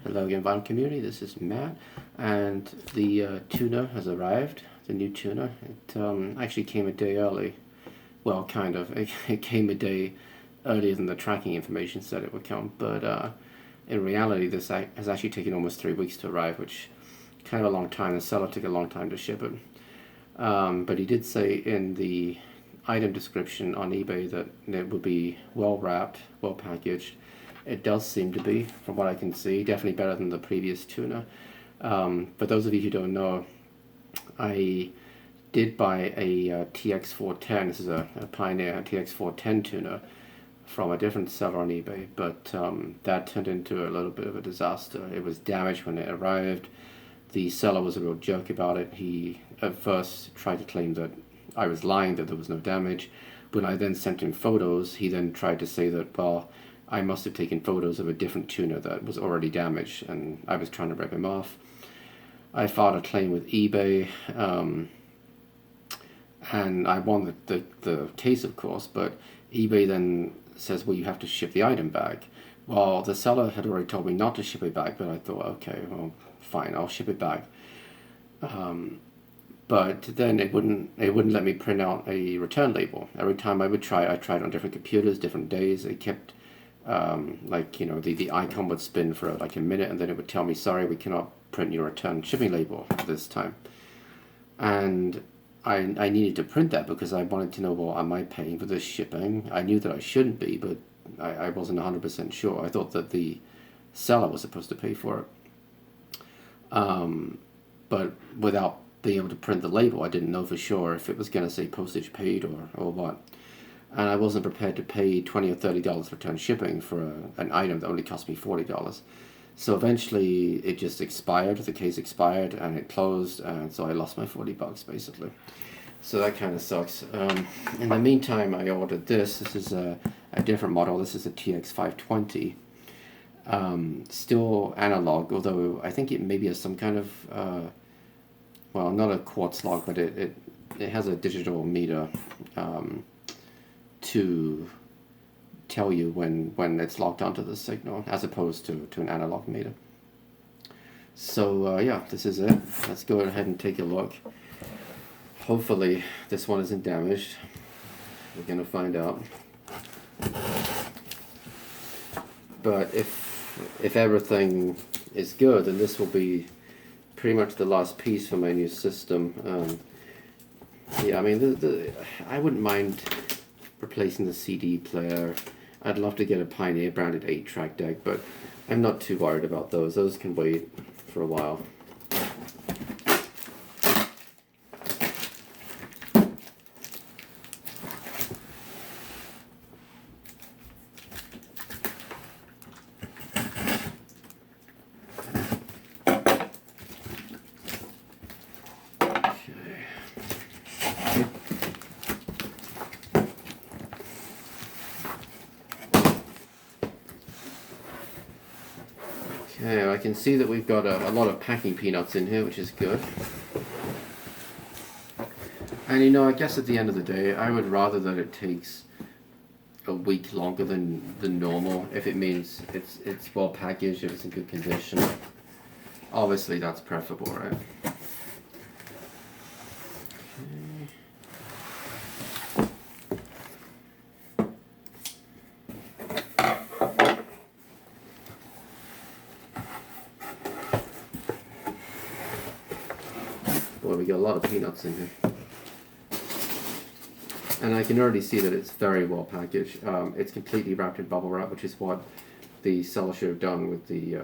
Hello again, Vinyl community. This is Matt, and the tuna has arrived. The new tuna. It actually came a day early. Well, kind of. It came a day earlier than the tracking information said it would come. But in reality, this has actually taken almost 3 weeks to arrive, which is kind of a long time. The seller took a long time to ship it. But he did say in the item description on eBay that it would be well wrapped, well packaged. It does seem to be, from what I can see, definitely better than the previous tuna. For those of you who don't know, I did buy a TX-410. This is a Pioneer TX-410 tuna from a different seller on eBay, but that turned into a little bit of a disaster. It was damaged when it arrived. The seller was a real jerk about it. He at first tried to claim that I was lying, that there was no damage. When I then sent him photos, he then tried to say that, well, I must have taken photos of a different tuna that was already damaged, and I was trying to rip him off. I filed a claim with eBay, and I won the case, of course, but eBay then says, well, you have to ship the item back. Well, the seller had already told me not to ship it back, but I thought, okay, well, fine, I'll ship it back. But then it wouldn't let me print out a return label. Every time I tried on different computers, different days. It kept the icon would spin for like a minute, and then it would tell me, sorry, we cannot print your return shipping label this time. And I needed to print that because I wanted to know, well, am I paying for this shipping? I knew that I shouldn't be, but I wasn't 100% sure. I thought that the seller was supposed to pay for it. But without being able to print the label, I didn't know for sure if it was going to say postage paid or what. And I wasn't prepared to pay $20 or $30 return shipping for an item that only cost me $40. So eventually it just expired, the case expired, and it closed, and so I lost my $40 basically. So that kind of sucks. In the meantime, I ordered this. This is a different model. This is a TX-520. Still analog, although I think it maybe has some kind of, well, not a quartz log, but it has a digital meter to tell you when it's locked onto the signal, as opposed to an analog meter. So yeah, this is it. Let's go ahead and take a look. Hopefully this one isn't damaged. We're gonna find out. But if everything is good, then this will be pretty much the last piece for my new system. Yeah, I mean, I wouldn't mind replacing the CD player. I'd love to get a Pioneer branded 8-track deck, but I'm not too worried about those. Those can wait for a while. Okay, I can see that we've got a lot of packing peanuts in here, which is good. And you know, I guess at the end of the day, I would rather that it takes a week longer than normal, if it means it's well packaged, if it's in good condition. Obviously, that's preferable, right? Boy, we got a lot of peanuts in here. And I can already see that it's very well packaged. It's completely wrapped in bubble wrap, which is what the seller should have done with the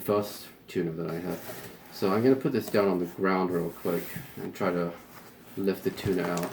first tuna that I had. So I'm going to put this down on the ground real quick and try to lift the tuna out.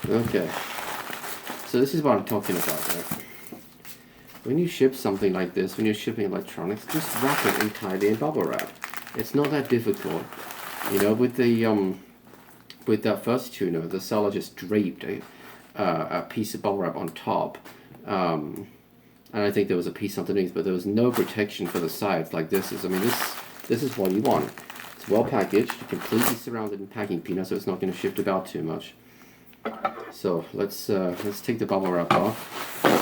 Okay, so this is what I'm talking about, right? When you ship something like this, when you're shipping electronics, just wrap it entirely in bubble wrap. It's not that difficult. You know, with the with that first tuner, the seller just draped a piece of bubble wrap on top. And I think there was a piece underneath, but there was no protection for the sides like this is. I mean, this is what you want. It's well packaged, completely surrounded in packing peanuts, so it's not going to shift about too much. So let's take the bubble wrap off.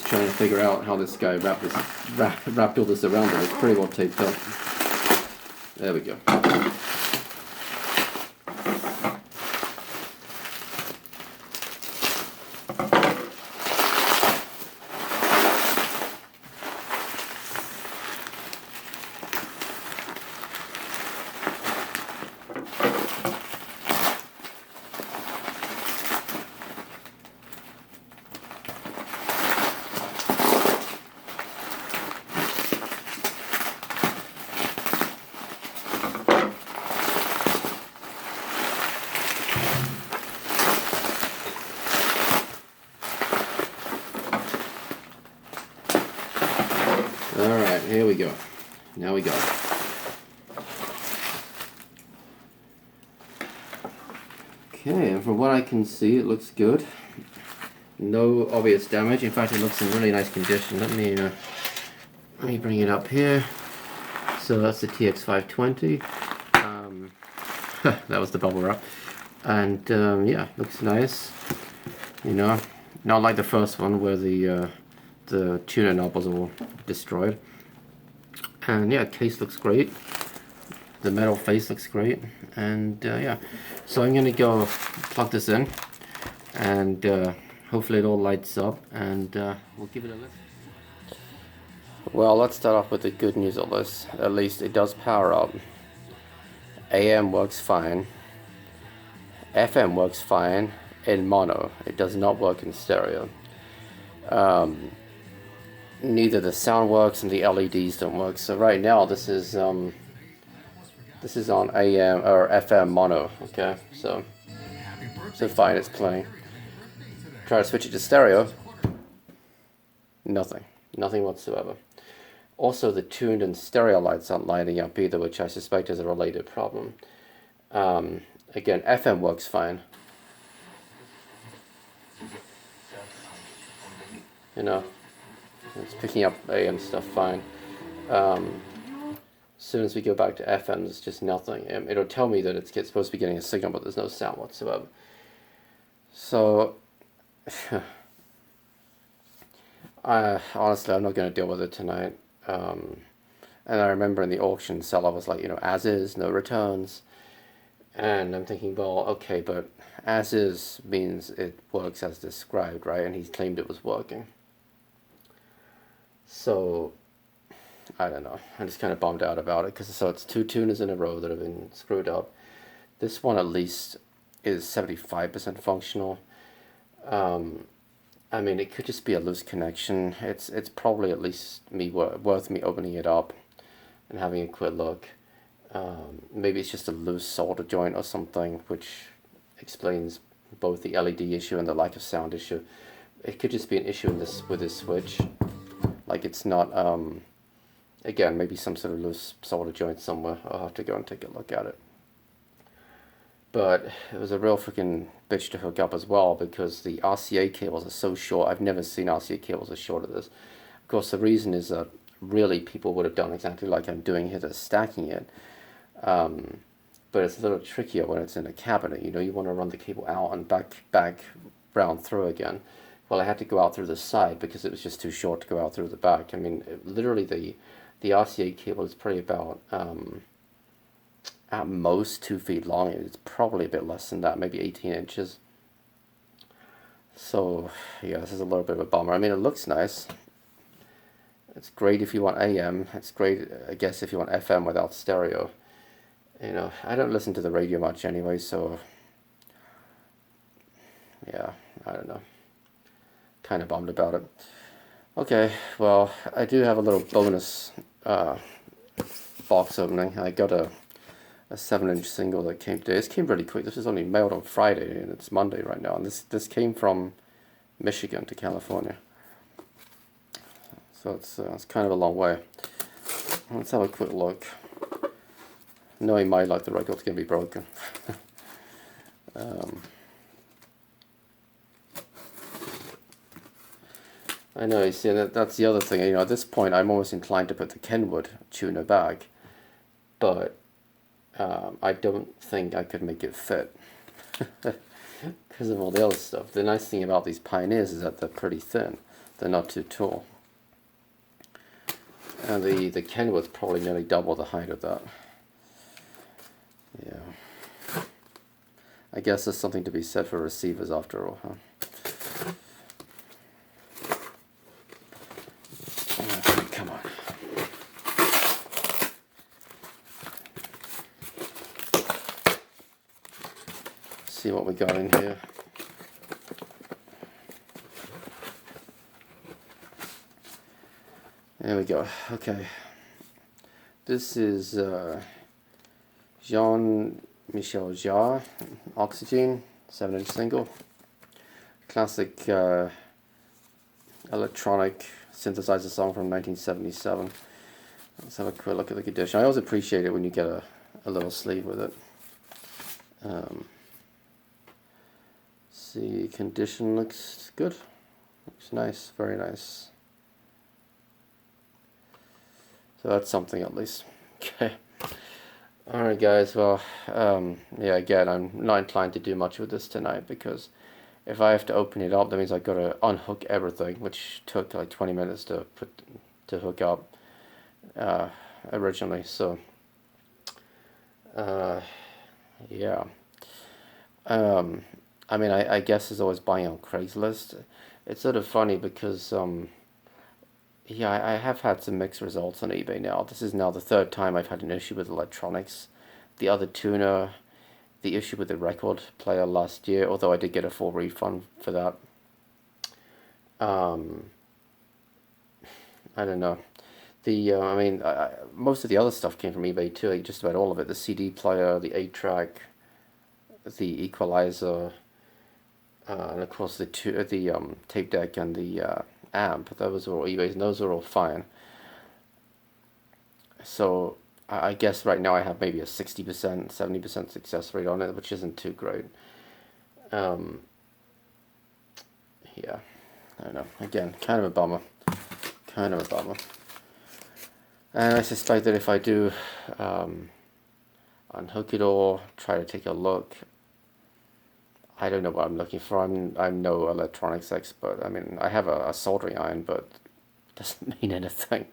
Trying to figure out how this guy wrapped all this around it. It's pretty well taped up. There we go. Alright, here we go. Now we go. Okay, and from what I can see, it looks good. No obvious damage. In fact, it looks in really nice condition. Let me bring it up here. So that's the TX-520. That was the bubble wrap. And yeah, looks nice. You know, not like the first one where the tuner knob was all destroyed. And yeah, case looks great. The metal face looks great. And yeah, so I'm gonna go plug this in, and hopefully it all lights up, and we'll give it a listen. Well, let's start off with the good news of this. At least it does power up. AM works fine. FM works fine in mono. It does not work in stereo. Neither the sound works and the LEDs don't work. So right now this is on AM or FM mono. Okay, so fine, it's playing. Try to switch it to stereo. Nothing whatsoever. Also, the tuned and stereo lights aren't lighting up either, which I suspect is a related problem. Again, FM works fine. You know, it's picking up AM stuff fine. As soon as we go back to FM, there's just nothing. It'll tell me that it's supposed to be getting a signal, but there's no sound whatsoever. So, honestly, I'm not going to deal with it tonight. And I remember in the auction, seller was like, you know, as is, no returns. And I'm thinking, well, okay, but as is means it works as described, right? And he claimed it was working. So, I don't know. I'm just kind of bummed out about it, because so it's 2 tuners in a row that have been screwed up. This one at least is 75% functional. I mean, it could just be a loose connection. It's probably at least worth me opening it up and having a quick look. Maybe it's just a loose solder joint or something, which explains both the LED issue and the lack of sound issue. It could just be an issue with this switch. Like it's not, again, maybe some sort of loose solder joint somewhere. I'll have to go and take a look at it. But it was a real freaking bitch to hook up as well, because the RCA cables are so short. I've never seen RCA cables as short as this. Of course, the reason is that really people would have done exactly like I'm doing here, they're stacking it. But it's a little trickier when it's in a cabinet. You know, you want to run the cable out and back round through again. Well, I had to go out through the side because it was just too short to go out through the back. I mean, literally the RCA cable is probably about at most 2 feet long. It's probably a bit less than that, maybe 18 inches. So yeah, this is a little bit of a bummer. I mean, it looks nice. It's great if you want AM. It's great, I guess, if you want FM without stereo. You know, I don't listen to the radio much anyway, so yeah, I don't know. Kind of bummed about it. Okay, well, I do have a little bonus box opening. I got a 7-inch single that came today. This came really quick. This was only mailed on Friday, and it's Monday right now. And this came from Michigan to California, so it's kind of a long way. Let's have a quick look. Knowing my luck, the record's gonna be broken. I know. You see, that's the other thing. You know, at this point, I'm almost inclined to put the Kenwood tuner back, but I don't think I could make it fit because of all the other stuff. The nice thing about these Pioneers is that they're pretty thin. They're not too tall. And the Kenwood's probably nearly double the height of that. Yeah. I guess there's something to be said for receivers after all, huh? Come on. See what we got in here. There we go. Okay. This is Jean-Michel Jarre, Oxygen, 7-inch single. Classic electronic synthesizer song from 1977. Let's have a quick look at the condition. I always appreciate it when you get a little sleeve with it. See, condition looks good. Looks nice, very nice. So that's something at least. Okay. Alright guys, well, yeah, again, I'm not inclined to do much with this tonight because if I have to open it up, that means I've got to unhook everything, which took like 20 minutes to hook up originally. So, yeah. I mean, I guess it's always buying on Craigslist. It's sort of funny because, yeah, I have had some mixed results on eBay now. This is now the third time I've had an issue with electronics. The other tuner, the issue with the record player last year, although I did get a full refund for that. I don't know. I mean, most of the other stuff came from eBay too, like just about all of it. The CD player, the 8-track, the equalizer, and of course the tape deck and the amp. Those were all eBay's, and those are all fine. So I guess right now I have maybe a 60%, 70% success rate on it, which isn't too great. Yeah, I don't know. Again, kind of a bummer. Kind of a bummer. And I suspect that if I do unhook it all, try to take a look, I don't know what I'm looking for. I'm no electronics expert. I mean, I have a soldering iron, but it doesn't mean anything.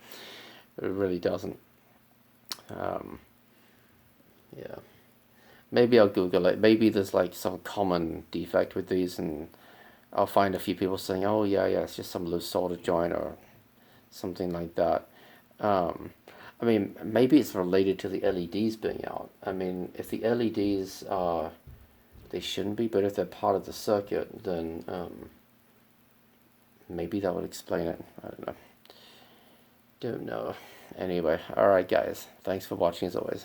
It really doesn't. Yeah. Maybe I'll Google it. Maybe there's like some common defect with these, and I'll find a few people saying, "Oh yeah, it's just some loose solder joint or something like that." I mean, maybe it's related to the LEDs being out. I mean, if the LEDs are, they shouldn't be, but if they're part of the circuit, then maybe that would explain it. I don't know. Don't know. Anyway, alright guys, thanks for watching as always.